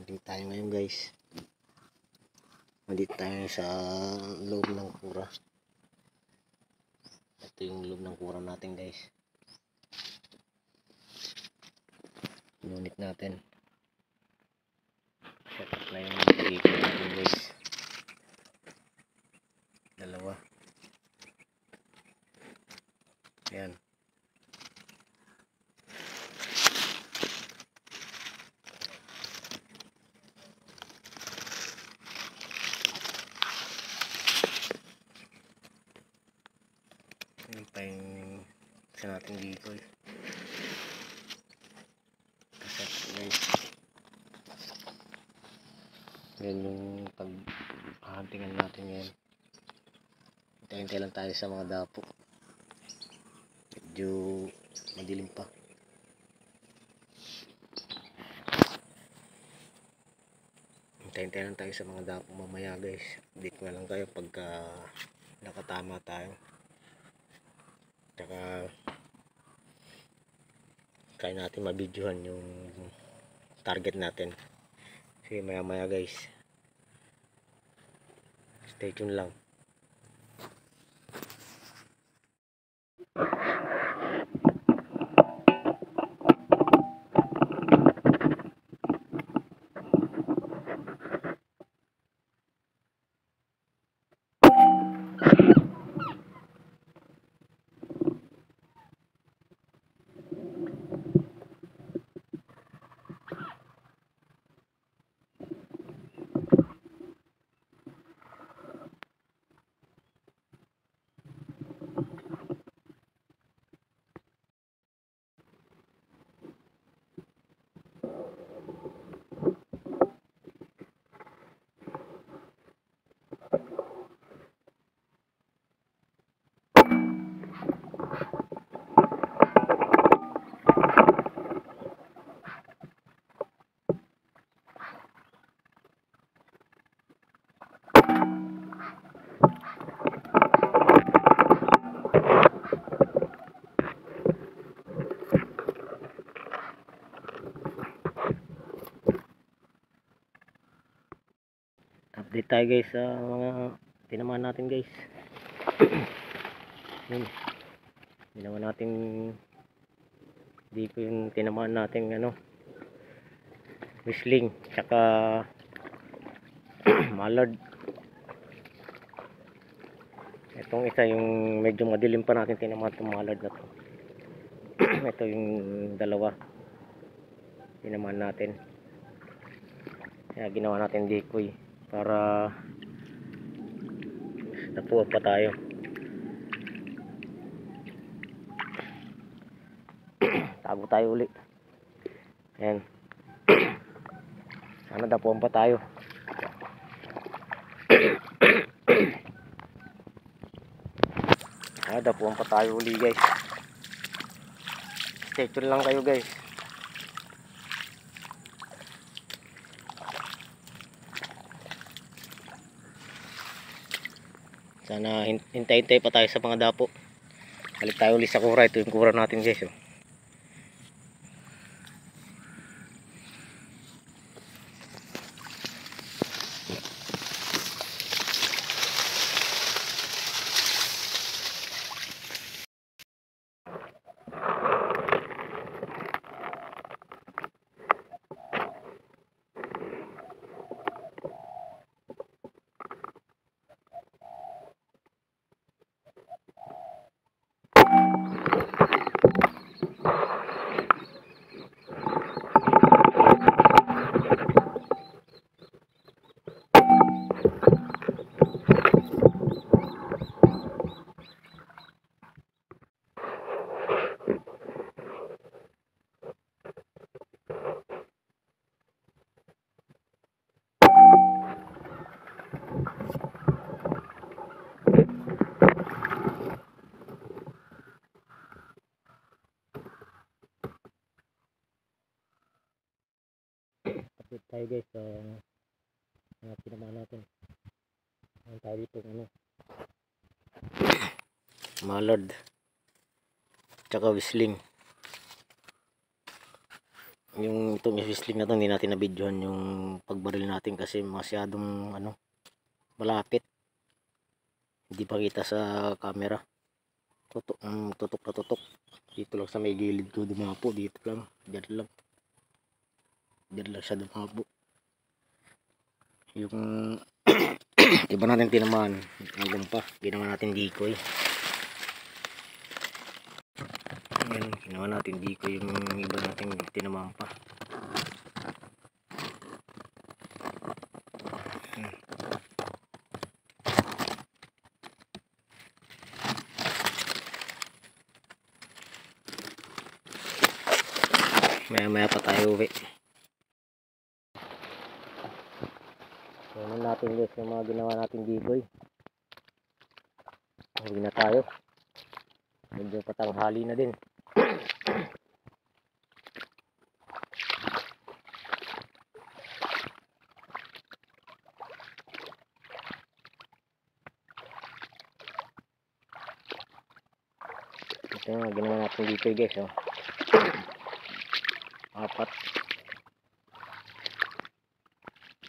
Nandito tayo ngayon guys. Nandito tayo sa loob ng kura. Ito yung loob ng kura natin guys. Unit natin. Set up na yung dito natin guys. Dalawa. Ayan. Yan pa yung isa natin dito eh. Kaset guys. Yan yung pag-huntingan natin ngayon. Hintay-hintay lang tayo sa mga dapo. Medyo madilim pa. Hintay-hintay lang tayo sa mga dapo mamaya guys. Update ko na lang kayo pagka nakatama tayo. Tsaka kaya natin mabidyohan yung target natin. Sige, maya maya guys, stay tuned lang. Update tayo guys sa mga tinamaan natin guys. Yun, tinamaan natin dito yung tinamaan natin whistling tsaka mallard. Itong isa yung medyo madilim pa natin tinamaan itong mallard na to. Ito yung dalawa tinamaan natin, kaya ginawa natin decoy para napuan pa tayo. Tago tayo uli. Ayan. Sana dapuan pa tayo. Dapuan pa tayo uli guys. Stay tuned lang kayo guys. Sana hintay-hintay pa tayo sa mga dapo. Balik tayo ulit sa kura. Ito yung kura natin guys. Update tayo guys sa mga tinamaan natin. Ang tayo dito mallard tsaka whistling. Yung itong whistling na to, hindi natin na-videohan yung pagbaril natin kasi masyadong malapit, hindi pa kita sa camera. Tutok na tutok dito lang sa may gilid ko, dumapo dito lang, diyan lang siya dumapo. Yung iba natin tinamaan hanggang pa, ginawa natin decoy. Ayan, ginawa natin decoy yung iba natin tinamaan pa. Maya pa tayo uwi. Ganun natin guys yung mga ginawa natin decoy. Uwi na tayo. Medyo patanghali na din. Ito yung ginawa natin decoy guys, oh. 4.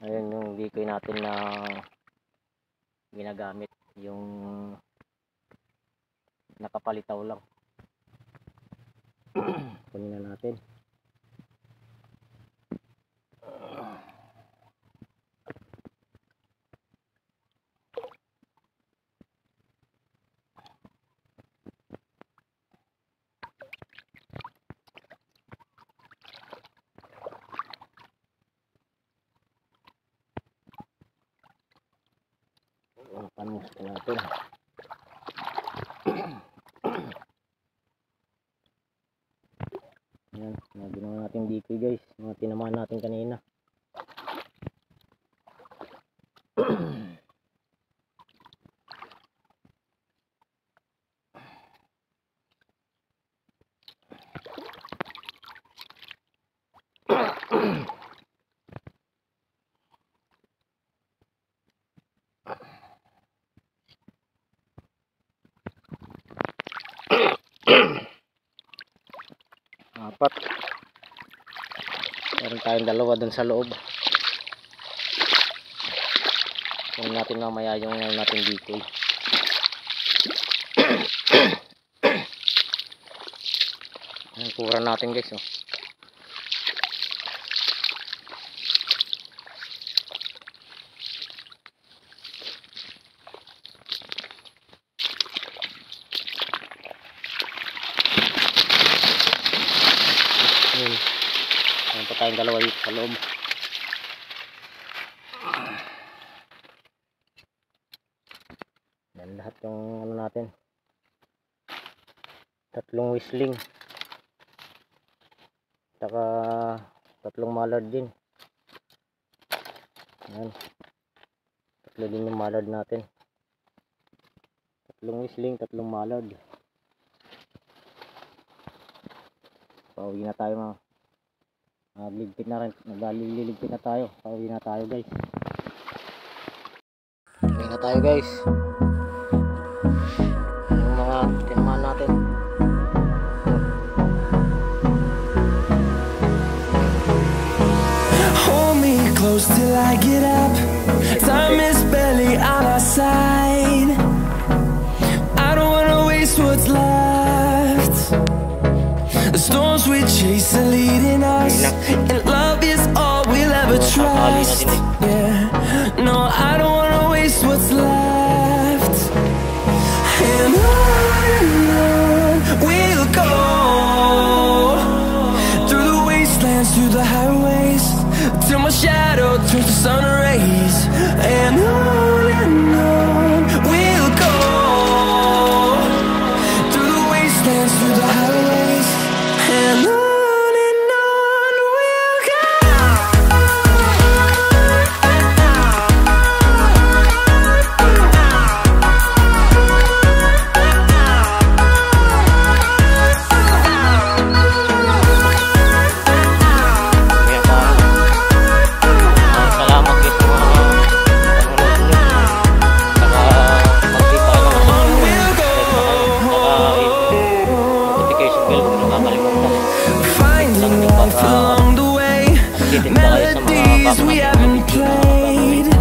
Ayan yung decoy natin na ginagamit, yung nakapalitaw lang. Kunin na natin. Panus natin. Yan, ginawa natin decoy guys, mga tinamaan natin kanina. Apat. Meron tayong dalawa dun sa loob. Kunin natin mamaya yung natin decoy. Ang kura natin guys, oh. Meron pa tayong dalawa dito sa loob. Yan lahat yung ano natin. 3 whistling. Saka 3 mallard din. Yan. 3 din yung mallard natin. 3 whistling, 3 mallard. Pauwi na tayo mga. Nagliligpit na rin. Nagliligpit na tayo. Pauwi na tayo guys. Pauwi na tayo guys. Yung mga tinamaan natin. Hold me close till I get up. Time is barely on our side. I don't wanna waste what's left. The storms we chase are leading us, and love is all we'll ever trust. Yeah, no, I don't wanna waste what's left. And on we'll go, through the wastelands, through the highways, till my shadow turns to sun rays. And on we'll go, through the wastelands, through the highways, and on we'll go. Salamat guys sa mga nanonood nyo. Saka mag-click pa kayo ng notification updated pa kayo sa mga melodies we papakita haven't natin. played.